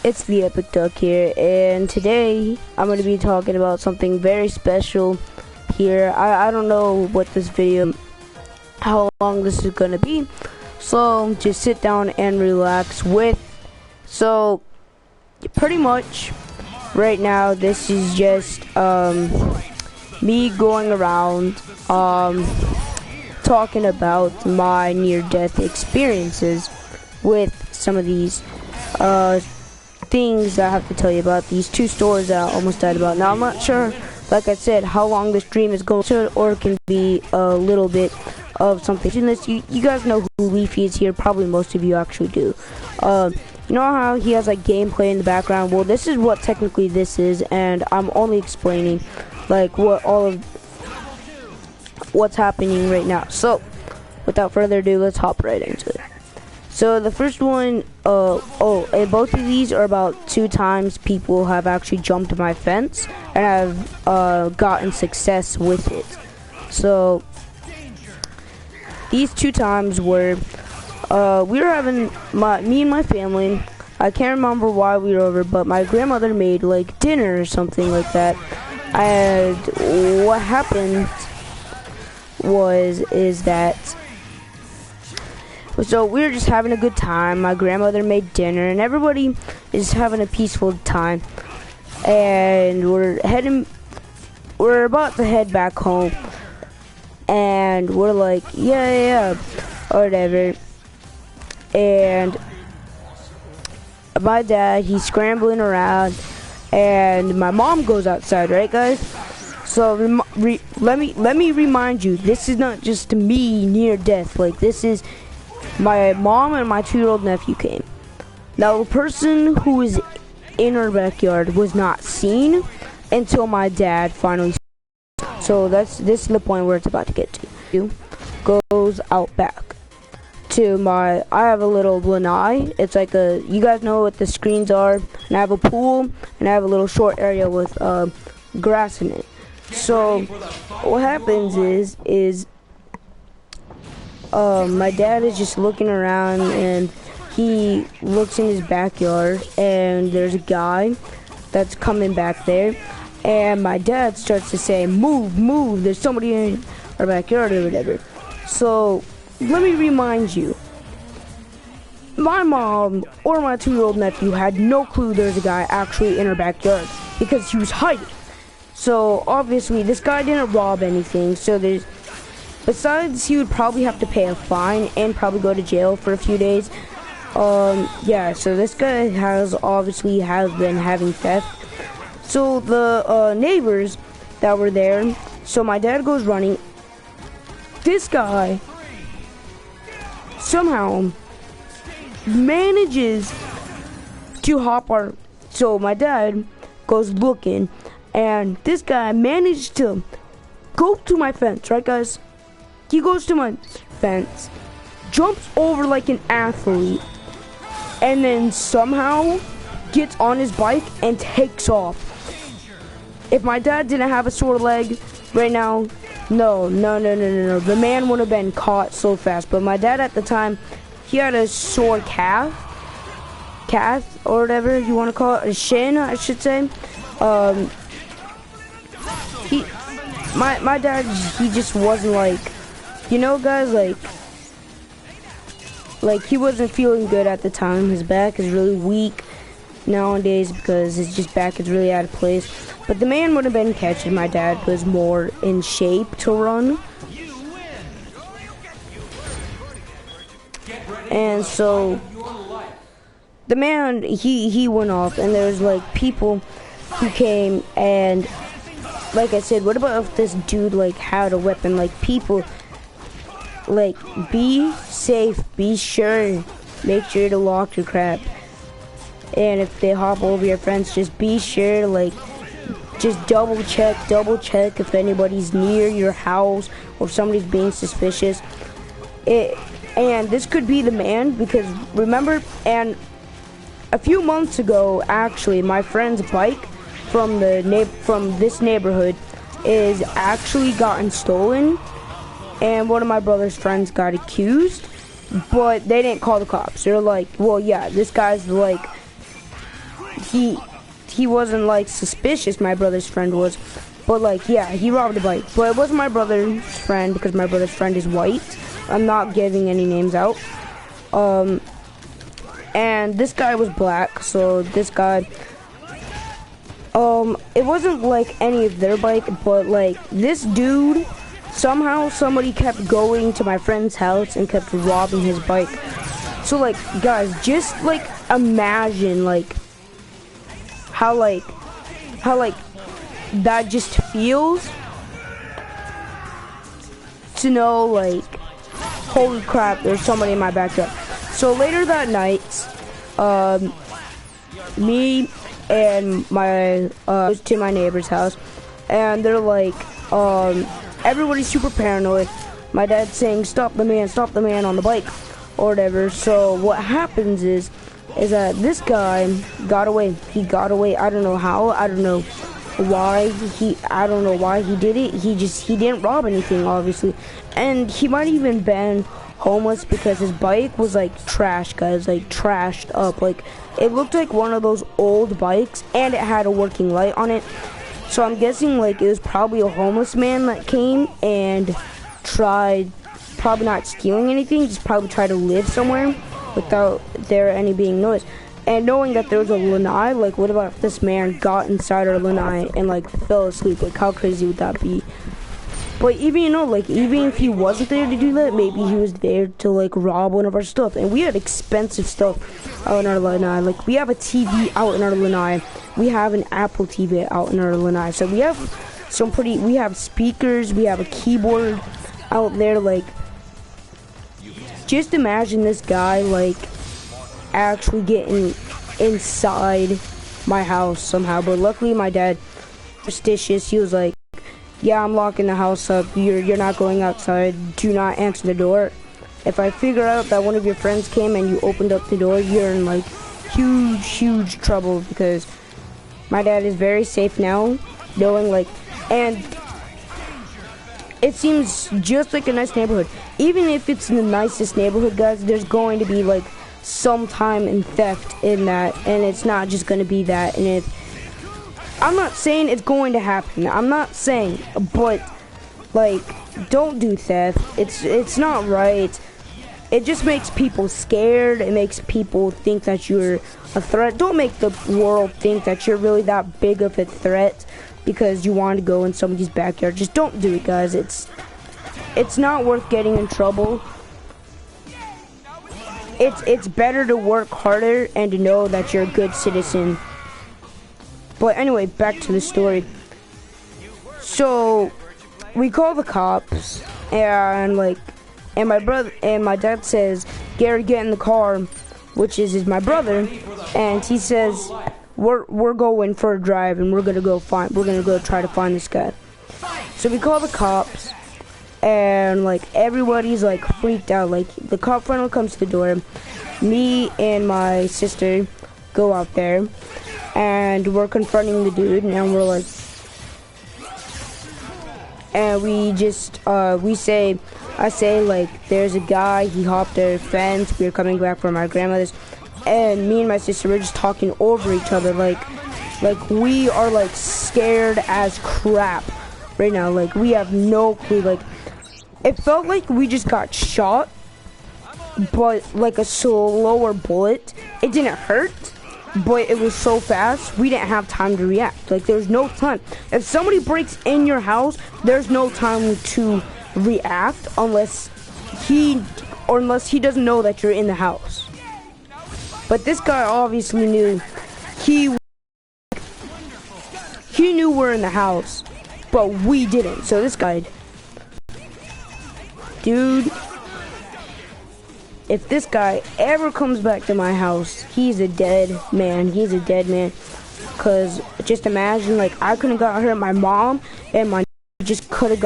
It's the Epic Duck here, and today I'm going to be talking about something very special here. I don't know what this video, how long this is going to be, so just sit down and relax with. So pretty much right now this is just me going around talking about my near-death experiences with some of these things that I have to tell you about, these two stores that I almost died about. Now I'm not sure, like I said, how long this stream is going to, or it can be a little bit of something. You guys know who Leafy is here, probably most of you actually do. You know how he has like gameplay in the background? Well, this is what technically this is, and I'm only explaining like what all of what's happening right now. So without further ado, let's hop right into it. So the first one, and both of these are about 2 times people have actually jumped my fence and have gotten success with it. So these 2 times were we were having me and my family. I can't remember why we were over, but my grandmother made like dinner or something like that. And what happened is that, so we were just having a good time. My grandmother made dinner and everybody is having a peaceful time, and we're about to head back home, and we're like yeah or whatever. And my dad, he's scrambling around, and my mom goes outside, right guys? So let me remind you, this is not just me near death. Like, this is my mom and my 2-year-old nephew came. Now the person who was in our backyard was not seen until my dad finally saw. So this is the point where it's about to get to. Goes out back to I have a little lanai. It's like you guys know what the screens are, and I have a pool, and I have a little short area with grass in it. So what happens is my dad is just looking around, and he looks in his backyard, and there's a guy that's coming back there, and my dad starts to say, move, there's somebody in our backyard or whatever. So let me remind you, my mom or my 2-year-old nephew had no clue there's a guy actually in her backyard because he was hiding. So obviously this guy didn't rob anything, so besides he would probably have to pay a fine and probably go to jail for a few days. Yeah, so this guy has obviously been having theft. So the neighbors that were there, so my dad goes running. This guy somehow manages to hop so my dad goes looking, and this guy managed to go to my fence, right guys? He goes to my fence, jumps over like an athlete, and then somehow gets on his bike and takes off. If my dad didn't have a sore leg right now, no, the man would have been caught so fast. But my dad at the time, he had a sore calf or whatever you want to call it, a shin, I should say. My dad, he just wasn't like, you know guys, like he wasn't feeling good at the time. His back is really weak nowadays because his back is really out of place. But the man would have been catching. My dad was more in shape to run. And so the man, he went off, and there was like people who came, and like I said, what about if this dude like had a weapon? Like, people, like, be safe, be sure, make sure to lock your crap. And if they hop over your fence, just be sure, like, just double check if anybody's near your house or if somebody's being suspicious. And this could be the man, because remember, and a few months ago, actually, my friend's bike from this neighborhood is actually gotten stolen, and one of my brother's friends got accused, but they didn't call the cops. They're like, well, yeah, this guy's like he wasn't like suspicious, my brother's friend was. But like, yeah, he robbed a bike. But it wasn't my brother's friend because my brother's friend is white. I'm not giving any names out. And this guy was black, so this guy, it wasn't like any of their bike, but like this dude, somehow somebody kept going to my friend's house and kept robbing his bike. So like, guys, just like imagine like how that just feels to know like, holy crap, there's somebody in my backyard. So later that night, me and my was to my neighbor's house, and they're like, everybody's super paranoid. My dad's saying, stop the man on the bike, or whatever. So what happens is that this guy got away. He got away. I don't know how. I don't know why he did it. He didn't rob anything, obviously, and he might even been homeless because his bike was like trash, guys, like trashed up. Like it looked like one of those old bikes, and it had a working light on it. So I'm guessing like it was probably a homeless man that came and tried, probably not stealing anything, just probably tried to live somewhere without there any being noise. And knowing that there was a lanai, like what about if this man got inside our lanai and like fell asleep? Like how crazy would that be? But even, you know, like even if he wasn't there to do that, maybe he was there to like rob one of our stuff. And we had expensive stuff out in our lanai. Like we have a TV out in our lanai. We have an Apple TV out in our lanai. So we have we have speakers, we have a keyboard out there. Like just imagine this guy like actually getting inside my house somehow. But luckily my dad was superstitious. He was like, yeah, I'm locking the house up. You're not going outside. Do not answer the door. If I figure out that one of your friends came and you opened up the door, you're in like huge trouble, because my dad is very safe now, knowing like, and it seems just like a nice neighborhood. Even if it's the nicest neighborhood, guys, there's going to be like some time in theft in that, and it's not just going to be that. And I'm not saying it's going to happen. I'm not saying, but like, don't do theft. It's not right. It just makes people scared. It makes people think that you're a threat. Don't make the world think that you're really that big of a threat because you want to go in somebody's backyard. Just don't do it, guys. It's not worth getting in trouble. It's better to work harder and to know that you're a good citizen. But anyway, back to the story. So we call the cops, and my dad says, Gary, get in the car, which is my brother, and he says, we're going for a drive, and we're gonna go try to find this guy. So we call the cops, and like everybody's like freaked out. Like the cop finally comes to the door. Me and my sister go out there, and we're confronting the dude, and we're like, and I say like, there's a guy, he hopped a fence, we were coming back from our grandmother's, and me and my sister were just talking over each other, like we are like scared as crap right now. Like we have no clue. Like it felt like we just got shot, but like a slower bullet. It didn't hurt, but it was so fast, we didn't have time to react. Like, there's no time. If somebody breaks in your house, there's no time to react unless he doesn't know that you're in the house. But this guy obviously knew. He knew we're in the house, but we didn't. So this guy, dude, if this guy ever comes back to my house, he's a dead man. He's a dead man. Because just imagine, like, I couldn't got hurt. My mom and my just could have got